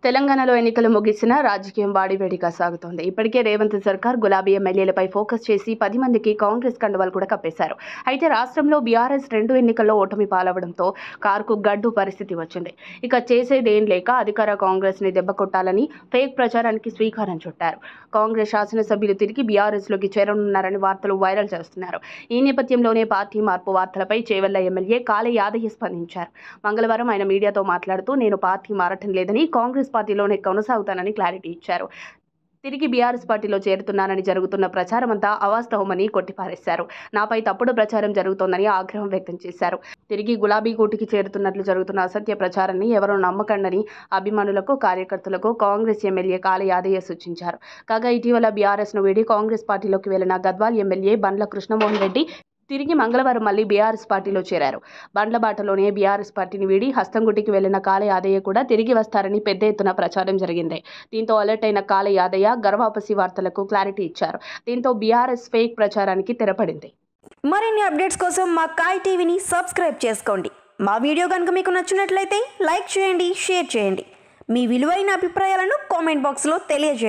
తెలంగాణలో ఎన్నికలు ముగిసినా రాజకీయం వాడివేడిగా సాగుతోంది. ఇప్పటికే రేవంత్ సర్కార్ గులాబీ ఎమ్మెల్యేలపై ఫోకస్ చేసి 10 మందికి కాంగ్రెస్ కండువాలు కూడా కప్పేశారు. అయితే రాష్ట్రంలో బీఆర్ఎస్ 2 ఎన్నికల్లో ఓటమి పాలవడంతో కారుకు గడ్డు పరిస్థితి వచ్చింది. ఇక చేసేదేం లేక అధికార కాంగ్రెస్ ని దెబ్బకొట్టాలని ఫేక్ ప్రచారానికి శ్రీకారం చుట్టారు. కాంగ్రెస్ శాసనసభ్యులు తిరిగి బీఆర్ఎస్లోకి చేరనున్నారని వార్తలు వైరల్ చేస్తున్నారు. ఈ నేపథ్యంలోనే పార్టీ మార్పు వార్తలపై చేవెళ్ల ఎమ్మెల్యే కాళే యాదయ్య స్పందించారు. మంగళవారం ఆయన మీడియాతో మాట్లాడుతూ నేను పార్టీ మారటం లేదని కాంగ్రెస్ పార్టీలోనే కొనసాగుతానని క్లారిటీ ఇచ్చారు. తిరిగి బీఆర్ఎస్ పార్టీలో చేరుతున్నానని జరుగుతున్న ప్రచారమంతా అవాస్తవమని కొట్టిపారేశారు. నాపై తప్పుడు ప్రచారం జరుగుతోందని ఆగ్రహం వ్యక్తం చేశారు. తిరిగి గులాబీ కూటికి చేరుతున్నట్లు జరుగుతున్న అసత్య ప్రచారాన్ని ఎవరూ నమ్మకండని అభిమానులకు, కార్యకర్తలకు కాంగ్రెస్ ఎమ్మెల్యే కాళే యాదయ్య సూచించారు. కాగా ఇటీవల బీఆర్ఎస్ను వీడి కాంగ్రెస్ పార్టీలోకి వెళ్లిన గద్వాల్ ఎమ్మెల్యే బండ్ల కృష్ణమోహన్ రెడ్డి తిరిగి మంగళవారం మళ్లీ బీఆర్ఎస్ పార్టీలో చేరారు. బండ్ల బాటలోనే బీఆర్ఎస్ పార్టీని వీడి హస్తంగుటికి వెళ్లిన కాళే యాదయ్య కూడా తిరిగి వస్తారని పెద్ద ఎత్తున ప్రచారం జరిగింది. దీంతో అలర్ట్ అయిన కాళే యాదయ్య గర్వాపసి వార్తలకు క్లారిటీ ఇచ్చారు. దీంతో బీఆర్ఎస్ ఫేక్ ప్రచారానికి తెరపడింది. మరిన్ని అప్డేట్స్ కోసం మా కాయ్ టీవీని సబ్స్క్రైబ్ చేసుకోండి. మా వీడియో కనుక మీకు నచ్చినట్లయితే లైక్ చేయండి, షేర్ చేయండి. మీ విలువైన అభిప్రాయాలను కామెంట్ బాక్స్లో తెలియజేయండి.